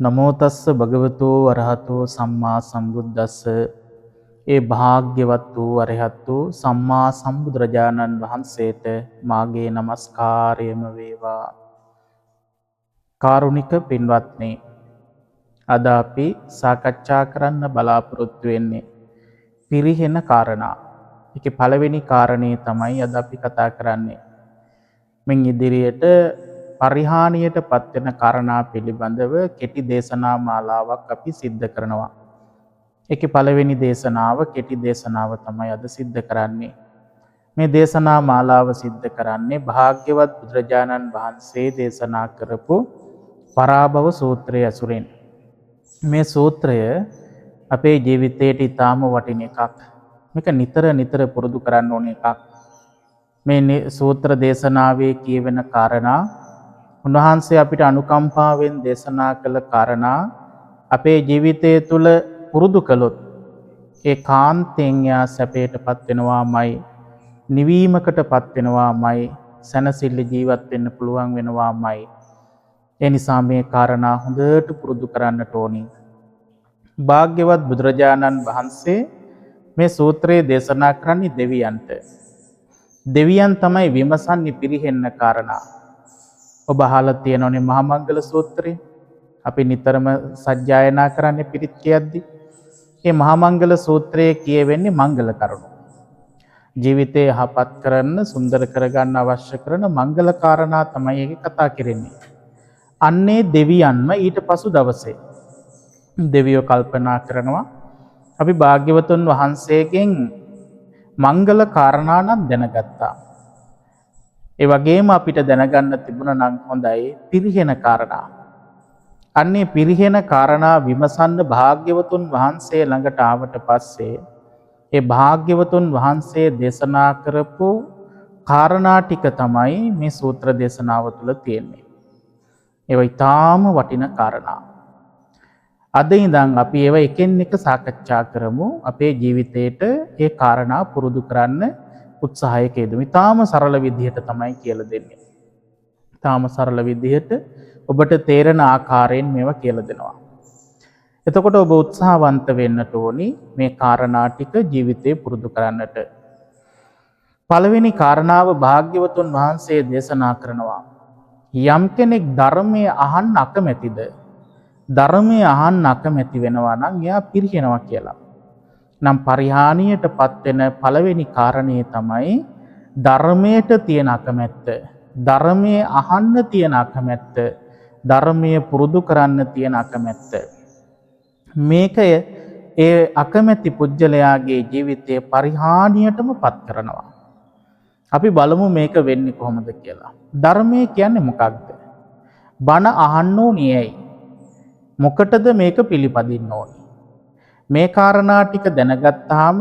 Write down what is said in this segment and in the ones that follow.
නමෝ තස්ස භගවතු වරහතෝ සම්මා සම්බුද්දස්ස. ඒ භාග්‍යවත් වූ අරහත් වූ සම්මා සම්බුදුරජාණන් වහන්සේට මාගේ নমස්කාරයම වේවා. කාරුණික පින්වත්නි, අද අපි සාකච්ඡා කරන්න බලාපොරොත්තු වෙන්නේ පිරිහෙන කාරණා. ඒකේ පළවෙනි කාරණේ තමයි අද අපි කතා කරන්නේ. මින් ඉදිරියට පරිහානියට පත්වෙන කාරණා පිළිබඳව කෙටි දේශනා මාලාවක් අපි සිද්ධ කරනවා. ඒකේ පළවෙනි දේශනාව කෙටි දේශනාව තමයි අද සිද්ධ කරන්නේ. මේ දේශනා මාලාව සිද්ධ කරන්නේ භාග්‍යවත් බුදුරජාණන් වහන්සේ දේශනා කරපු පරාභව සූත්‍රය ඇසුරින්. මේ සූත්‍රය අපේ ජීවිතයට ඉතාම වටින එකක්. මේක නිතර පුරුදු කරන්න ඕන එකක්. මේ සූත්‍ර දේශනාවේ කියවෙන කාරණා, උන්වහන්සේ අපිට අනුකම්පාවෙන් දේශනා කළ කාරණා අපේ ජීවිතය තුළ පුරුදු කළොත් ඒ කාන්තෙන් යා සැපයට පත්වෙනවාමයි, නිවීමකට පත්වෙනවාමයි, සැනසිල්ල ජීවත් වෙන්න පුළුවන් වෙනවාමයි. ඒ නිසා මේ කාරණා හොඳට පුරුදු කරන්නට ඕනි. භාග්‍යවත් බුදුරජාණන් වහන්සේ මේ සූත්‍රයේ දේශනා කරන්නේ දෙවියන්ට. දෙවියන් තමයි විමසන්නේ පිරිහෙන්න කාරණා. ඔබ අහලා තියෙනවනේ මහා මංගල සූත්‍රය. අපි නිතරම සජ්ජායනා කරන්නේ පිරිත් කියද්දි. මේ මහා මංගල සූත්‍රයේ කියවෙන්නේ මංගල කරුණු. ජීවිතය යහපත් කරන්න, සුන්දර කරගන්න අවශ්‍ය කරන මංගල කාරණා තමයි ඒකේ කතා කරන්නේ. අන්නේ දෙවියන්ම ඊට පසු දවසේ දෙවියෝ කල්පනා කරනවා අපි භාග්‍යවතුන් වහන්සේගෙන් මංගල කාරණා නම් දැනගත්තා. ඒ වගේම අපිට දැනගන්න තිබුණා නම් හොඳයි පිරිහෙන කාරණා. අන්නේ පිරිහෙන කාරණා විමසන්න භාග්‍යවතුන් වහන්සේ ළඟට ආවට පස්සේ ඒ භාග්‍යවතුන් වහන්සේ දේශනා කරපු කාරණා ටික තමයි මේ සූත්‍ර දේශනාව තුළ තියෙන්නේ. ඒවා ඊටාම වටින කාරණා. අද ඉඳන් අපි ඒවා එකින් එක සාකච්ඡා කරමු. අපේ ජීවිතේට ඒ කාරණා පුරුදු කරන්න උත්සාහයක යෙදෙමු. ඊටාම සරල විදිහට තමයි කියලා දෙන්නේ. ඊටාම සරල විදිහට ඔබට තේරෙන ආකාරයෙන් මේවා කියලා දෙනවා. එතකොට ඔබ උත්සාහවන්ත වෙන්නට ඕනි මේ කාරණා ටික ජීවිතේ පුරුදු කරන්නට. පළවෙනි කාරණාව භාග්‍යවතුන් වහන්සේ දේශනා කරනවා. යම් කෙනෙක් ධර්මයේ අහන්න අකමැතිද, ධර්මයේ අහන්න අකමැති වෙනවා නම් එයා පිරිහෙනවා කියලා. නම් පරිහානියට පත්වෙන පළවෙනි කාරණේ තමයි ධර්මයට තියෙන අකමැත්ත, ධර්මයේ අහන්න තියෙන අකමැත්ත, ධර්මයේ පුරුදු කරන්න තියෙන අකමැත්ත. මේක ඒ අකමැති පුජ්‍යලයාගේ ජීවිතයේ පරිහානියටම පත් කරනවා. අපි බලමු මේක වෙන්නේ කොහොමද කියලා. ධර්මය කියන්නේ මොකක්ද? බණ අහන්න ඕනේ ඇයි? මොකටද මේක පිළිපදින්න ඕනේ? මේ කාරණා ටික දැනගත්තාම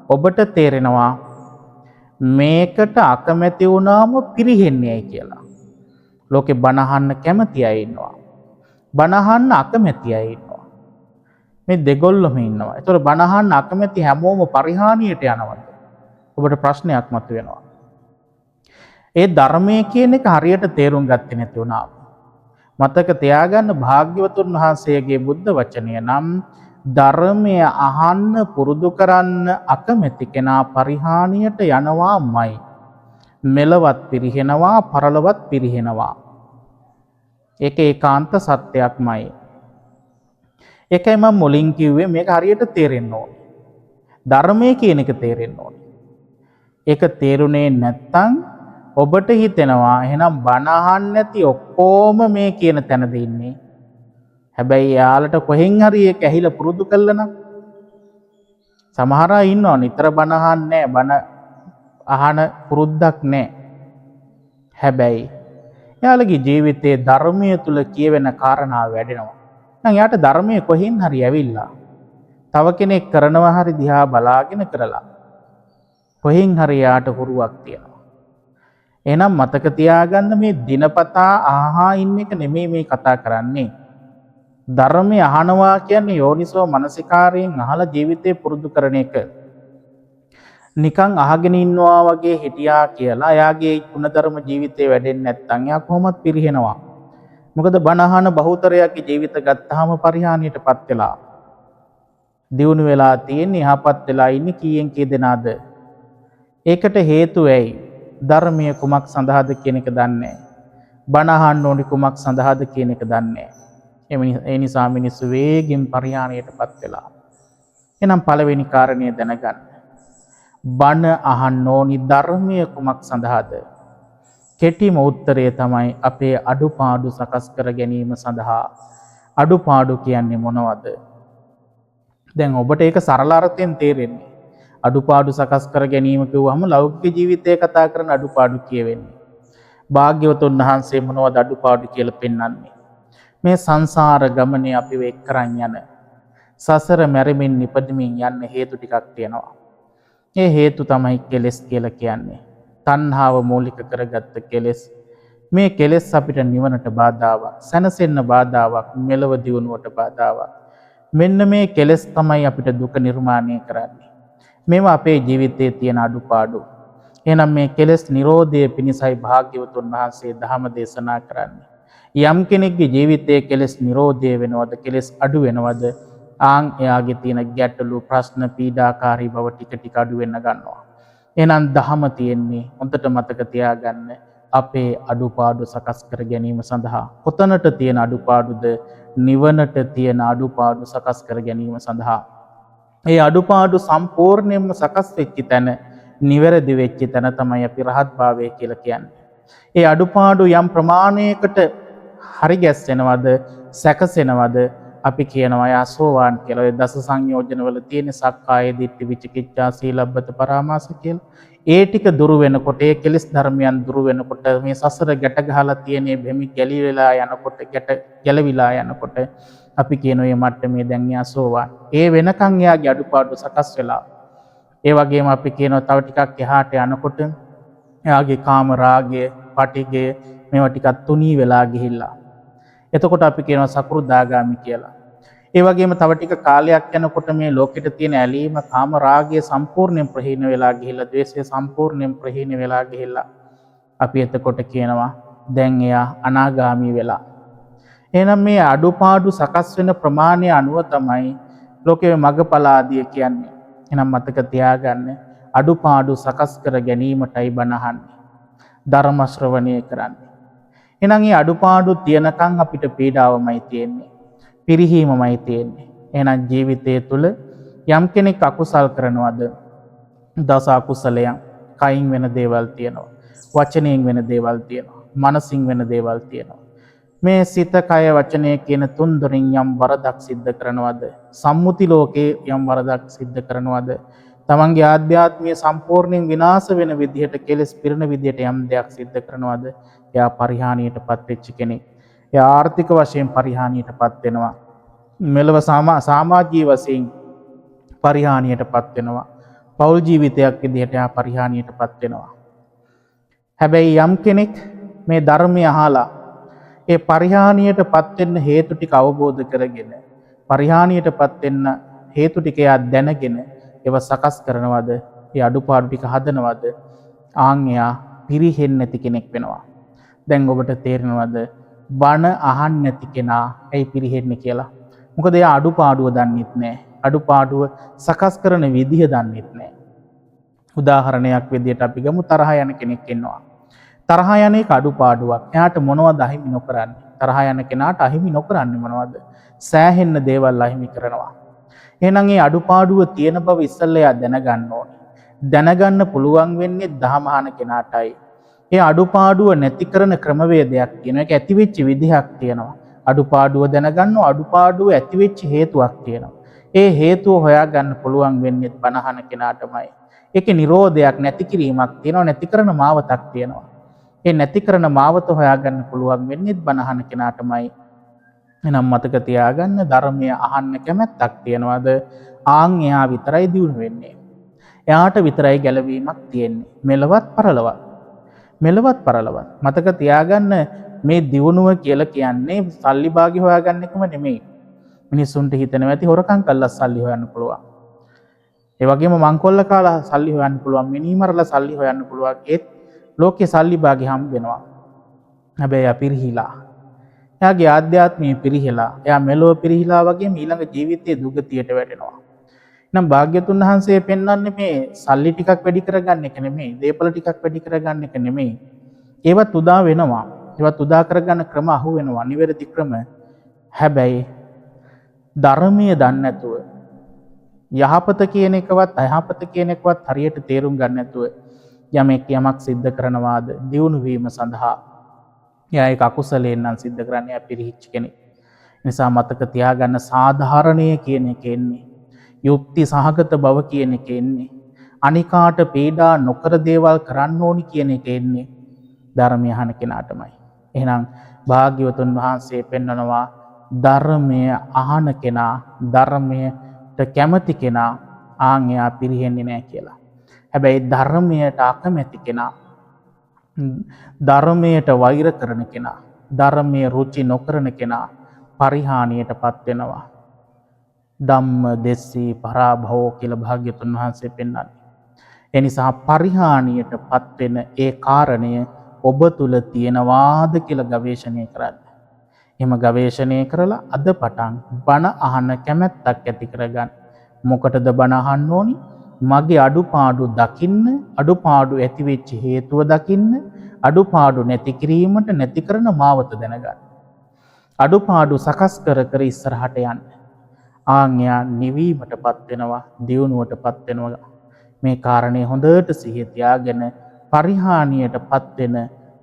ඔබට තේරෙනවා මේකට අකමැති වුණාම පිරිහෙන්නේ ඇයි කියලා. ලෝකේ බණ අහන්න කැමති අය ඉන්නවා. බණ අහන්න අකමැති අය ඉන්නවා. මේ දෙගොල්ලම ඉන්නවා. ඒතර බණ අහන්න අකමැති හැමෝම පරිහානියට යනවද? ඔබට ප්‍රශ්නයක් මතුවෙනවා. ඒ ධර්මයේ කියන එක හරියට තේරුම් ගත්තේ නැති වුණා. මතක තියාගන්න භාග්‍යවතුන් වහන්සේගේ බුද්ධ වචනය නම් ධර්මය අහන්න පුරුදු කරන්න අකමැති කෙනා පරිහානියට යනවාමයි. මෙලවත් පිරිහෙනවා, පරලොවත් පිරිහෙනවා. ඒක ඒකාන්ත සත්‍යයක්මයි. ඒකයි මම මුලින් කිව්වේ මේක හරියට තේරෙන්න ඕනේ. ධර්මය කියන එක තේරෙන්න ඕනේ. ඒක තේරුනේ නැත්තම් ඔබට හිතෙනවා එහෙනම් බණ අහන්න නැති ඔක්කොම මේ කියන තැනද ඉන්නේ. හැබැයි යාලට කොහෙන් හරි ඒක ඇහිලා පුරුදු කළා නම් සමහර අය ඉන්නවා නිතර බණ අහන්නේ නැහැ, බණ අහන පුරුද්දක් නැහැ. හැබැයි යාලගේ ජීවිතයේ ධර්මයේ තුල කියවෙන කාරණා වැඩෙනවා. නම් යාට ධර්මයේ කොහෙන් හරි ඇවිල්ලා තව කෙනෙක් කරනවා හරි දිහා බලාගෙන කරලා කොහෙන් හරි යාට හුරුවක් තියෙනවා. එහෙනම් මතක තියාගන්න මේ දිනපතා ආහා ඉන්න එක නෙමෙයි මේ කතා කරන්නේ. ධර්මය අහනවා කියන්නේ යෝනිසෝ මනසිකාරයෙන් අහලා ජීවිතේ පුරුදු කරන එක. නිකන් අහගෙන ඉන්නවා වගේ හිටියා කියලා එයාගේ ගුණධර්ම ජීවිතේ වැඩෙන්නේ නැත්නම් එයා කොහොමත් පිරිහෙනවා. මොකද බණ අහන බහුතරයක්ගේ ජීවිත ගත්තාම පරිහානියටපත් වෙලා දියුණු වෙලා තියෙන්නේ යහපත් වෙලා ඉන්නේ කීයෙන් කී දෙනාද? ඒකට හේතුව ඇයි? ධර්මයේ කුමක් සඳහාද කියන එක දන්නේ නැහැ. බණ අහන්න ඕනි කුමක් සඳහාද කියන එක දන්නේ නැහැ. ඒ නිසා මිනිස්සු වේගෙන් පරිහානියටපත් වෙලා. එහෙනම් පළවෙනි කාරණය දැනගන්න. බණ අහන්න ඕනි ධර්මයේ කුමක් සඳහාද? කෙටිම උත්තරය තමයි අපේ අඩුපාඩු සකස් කර ගැනීම සඳහා. අඩුපාඩු කියන්නේ මොනවද? දැන් ඔබට ඒක සරල අර්ථයෙන් තේරෙන්නේ. අඩුපාඩු සකස් කර ගැනීම කිව්වම ලෞකික ජීවිතය කතා කරන අඩුපාඩු කියවෙන්නේ. භාග්‍යවතුන් වහන්සේ මොනවද අඩුපාඩු කියලා පෙන්වන්නේ? මේ සංසාර ගමනේ අපිව එක් කරන් යන සසර මැරෙමින් නිපදෙමින් යන්න හේතු ටිකක් තියෙනවා. ඒ හේතු තමයි කෙලෙස් කියලා කියන්නේ. තණ්හාව මූලික කරගත්ත කෙලෙස්. මේ කෙලෙස් අපිට නිවනට බාධාවක්, සැනසෙන්න බාධාවක්, මෙලව දියුණුවට බාධාවක්. මෙන්න මේ කෙලෙස් තමයි අපිට දුක නිර්මාණය කරන්නේ. මේවා අපේ ජීවිතයේ තියෙන අඩුපාඩු. එහෙනම් මේ කෙලෙස් නිරෝධය පිණිසයි භාග්‍යවතුන් වහන්සේ ධර්ම දේශනා කරන්නේ. යම් කෙනෙක්ගේ ජීවිතයේ කෙලෙස් නිරෝධය වෙනවද, කෙලෙස් අඩු වෙනවද, ආන් එයාගේ තියෙන ගැටලු, ප්‍රශ්න, පීඩාකාරී බව ටික ටික අඩු වෙන්න ගන්නවා. එහෙනම් ධහම තියෙන්නේ හොඳට මතක තියාගන්න අපේ අඩුපාඩු සකස් කර ගැනීම සඳහා. කොතනට තියෙන අඩුපාඩුද? නිවනට තියෙන අඩුපාඩු සකස් කර ගැනීම සඳහා. ඒ අඩුපාඩු සම්පූර්ණයෙන්ම සකස් වෙච්ච තැන, නිවැරදි වෙච්ච තැන තමයි අපි රහත් භාවය කියලා කියන්නේ. ඒ අඩුපාඩු යම් ප්‍රමාණයකට හරි ගැස්සෙනවද, සැකසෙනවද, අපි කියනවා යා සෝවාන් කියලා. ඒ දස සංයෝජනවල තියෙන සක්කාය දිට්ඨි, විචිකිච්ඡා, සීලබ්බත පරාමාස කියලා. ඒ ටික දුරු වෙනකොට, ඒ කෙලෙස් ධර්මයන් දුරු වෙනකොට, මේ සසර ගැට ගහලා තියෙන බෙමි ගැලිවිලා යනකොට, ගැලවිලා යනකොට අපි කියන ඔය මට්ටමේ දැන් යා සෝවාන්. ඒ වෙනකන් එයාගේ අඩුපාඩු සකස් වෙලා. ඒ වගේම අපි කියනවා තව ටිකක් එහාට යනකොට එයාගේ කාම රාගය, පටිඝය මේවා ටිකක් තුනී වෙලා ගිහිල්ලා. එතකොට අපි කියනවා සකෘදාගාමි කියලා. ඒ වගේම තව ටික කාලයක් යනකොට මේ ලෝකෙට තියෙන ඇලීම, කාම රාගය සම්පූර්ණයෙන් ප්‍රහීන වෙලා ගිහිල්ලා, ද්වේෂය සම්පූර්ණයෙන් ප්‍රහීන වෙලා ගිහිල්ලා අපි එතකොට කියනවා දැන් එයා අනාගාමී වෙලා. එහෙනම් මේ අඩුපාඩු සකස් වෙන ප්‍රමාණය අනුව තමයි ලෝකයේ මගඵල ආදිය කියන්නේ. එහෙනම් මතක තියාගන්න අඩුපාඩු සකස් කර ගැනීමටයි බණ අහන්නේ. ධර්ම ශ්‍රවණය කරන්නේ. එහෙනම් මේ අඩුපාඩු තියනකම් අපිට පීඩාවමයි තියෙන්නේ. පිරිහීමමයි තියෙන්නේ. එහෙනම් ජීවිතය තුළ යම් කෙනෙක් අකුසල් කරනවද? දස අකුසලයන්. කයින් වෙන දේවල් තියෙනවා. වචනයෙන් වෙන දේවල් තියෙනවා. මනසින් වෙන දේවල් තියෙනවා. මේ සිත, කය, වචනය කියන තුන් දොරින් යම් වරදක් සිද්ධ කරනවද? සම්මුති ලෝකේ යම් වරදක් සිද්ධ කරනවද? තමන්ගේ ආධ්‍යාත්මය සම්පූර්ණයෙන් විනාශ වෙන විදිහට, කෙලෙස් පිරෙන විදිහට යම් දෙයක් සිද්ධ කරනවද? එයා පරිහානියටපත් වෙච්ච කෙනෙක්. එයා ආර්ථික වශයෙන් පරිහානියටපත් වෙනවා. මෙලව සමාජීය වශයෙන් පරිහානියටපත් වෙනවා. පෞල් ජීවිතයක් විදිහට එයා පරිහානියටපත් වෙනවා. හැබැයි යම් කෙනෙක් මේ ධර්මය අහලා ඒ පරිහානියටපත් වෙන්න හේතු ටික අවබෝධ කරගෙන, පරිහානියටපත් වෙන්න හේතු ටික එයා දැනගෙන ඒව සකස් කරනවද? ඒ අඩුපාඩු ටික හදනවද? ආන් එයා පිරිහෙන්නේ නැති කෙනෙක් වෙනවා. දැන් ඔබට තේරෙනවද බණ අහන්න නැති කෙනා ඇයි පිරිහෙන්නේ කියලා? මොකද එයා අඩුපාඩුව දන්නෙත් නැහැ. අඩුපාඩුව සකස් කරන විදිහ දන්නෙත් නැහැ. උදාහරණයක් විදිහට අපි ගමු, තරහ යන කෙනෙක් ඉන්නවා. තරහ යන එක අඩුපාඩුවක්. එයාට මොනවද අහිමි නොකරන්නේ? තරහ යන කෙනාට අහිමි නොකරන්නේ මොනවද? සෑහෙන්න දේවල් අහිමි කරනවා. එහෙනම් මේ අඩුපාඩුව තියෙන බව ඉස්සෙල්ලා එයා දැනගන්න ඕනේ. දැනගන්න පුළුවන් වෙන්නේ දහම අහන කෙනාටයි. ඒ අඩුපාඩුව නැති කරන ක්‍රමවේදයක් තියෙනවා. ඒක ඇති වෙච්ච විදිහක් තියෙනවා. අඩුපාඩුව දැනගන්නවා, අඩුපාඩුව ඇති වෙච්ච හේතුවක් තියෙනවා. ඒ හේතුව හොයාගන්න පුළුවන් වෙන්නේ බණ අහන කෙනාටමයි. ඒකේ නිරෝධයක්, නැති කිරීමක් තියෙනවා, නැති කරන මාවතක් තියෙනවා. ඒ නැති කරන මාවත හොයාගන්න පුළුවන් වෙන්නේ බණ අහන කෙනාටමයි. එහෙනම් මතක තියාගන්න ධර්මය අහන්න කැමැත්තක් තියනවාද? ආන් එයා විතරයි දියුණු වෙන්නේ. එයාට විතරයි ගැලවීමක් තියෙන්නේ. මෙලවත් පරලවත්. මෙලවත් පරලවත්. මතක තියාගන්න මේ දියුණුව කියලා කියන්නේ සල්ලි භාගි හොයාගන්න එකම නෙමෙයි. මිනිස්සුන්ට හිතෙනවා ඇති හොරකම් කළා සල්ලි හොයන්න පුළුවන්. ඒ වගේම මංකොල්ල කාලා සල්ලි හොයන්න පුළුවන්. මිනිමරලා සල්ලි හොයන්න පුළුවන්. ඒත් ලෝකේ සල්ලි භාගි හම්බ වෙනවා. හැබැයි අපිරිහිලා. එයාගේ ආධ්‍යාත්මය පිරිහිලා එයා මෙලොව පිරිහිලා වගේම ඊළඟ ජීවිතයේ දුගතියට වැටෙනවා. නම් භාග්‍යතුන් වහන්සේ පෙන්වන්නේ මේ සල්ලි ටිකක් වැඩි කරගන්න එක නෙමෙයි, දේපල ටිකක් වැඩි කරගන්න එක නෙමෙයි. ඒවත් උදා වෙනවා. ඒවත් උදා කරගන්න ක්‍රම අහු වෙනවා, නිවැරදි ක්‍රම. හැබැයි ධර්මීය දන්නේ නැතුව යහපත කියන එකවත් අයහපත කියන එකවත් හරියට තේරුම් ගන්න නැතුව යමෙක් යමක් සිද්ධ කරනවාද දියුණු වීම සඳහා, එයා ඒක අකුසලයෙන් නම් සිද්ධ කරන්නේ, එයා පිරිහිච්ච කෙනෙක්. නිසා මතක තියාගන්න, සාධාරණය කියන එක එන්නේ, යුක්ති සහගත බව කියන එක එන්නේ, අනිකාට පීඩා නොකර දේවල් කරන්න ඕනි කියන එක එන්නේ ධර්මය අහන කෙනාටමයි. එහෙනම් භාග්‍යවතුන් වහන්සේ පෙන්වනවා ධර්මය අහන කෙනා, ධර්මයට කැමති කෙනා එයා පිරිහෙන්නේ නැහැ කියලා. හැබැයි ධර්මයට අකමැති කෙනා, ධර්මයට වෛර කරන කෙනා, ධර්මයේ රුචි නොකරන කෙනා පරිහානියට පත් වෙනවා. ධම්ම දෙස්සී පරාභවෝ කියලා භාග්‍යතුන් වහන්සේ පෙන්වන්නේ. ඒ නිසා පරිහානියට පත් වෙන ඒ කාරණය ඔබ තුල තියෙනවාද කියලා ගවේෂණය කරන්න. එහෙම ගවේෂණය කරලා අද පටන් බණ අහන්න කැමැත්තක් ඇති කරගන්න. මොකටද බණ අහන්න ඕනි? මගේ අඩුපාඩු දකින්න, අඩුපාඩු ඇති වෙච්ච හේතුව දකින්න, අඩුපාඩු නැති කිරීමට නැති කරන මාවත දැනගන්න. අඩුපාඩු සකස් කර කර ඉස්සරහට යන්න. එයා නිවීමටපත් වෙනවා, දියුණුවටපත් වෙනවා. මේ කාරණේ හොඳට සිහිය තියාගෙන පරිහානියටපත් වෙන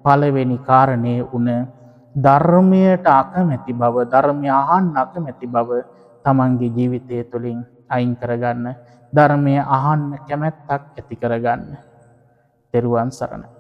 පළවෙනි කාරණේ උන ධර්මයට අකමැති බව, ධර්මය අහන්න අකමැති බව තමන්ගේ ජීවිතය තුළින් අයින් කරගන්න. ධර්මය අහන්න කැමැත්තක් ඇති කරගන්න. තෙරුවන් සරණයි.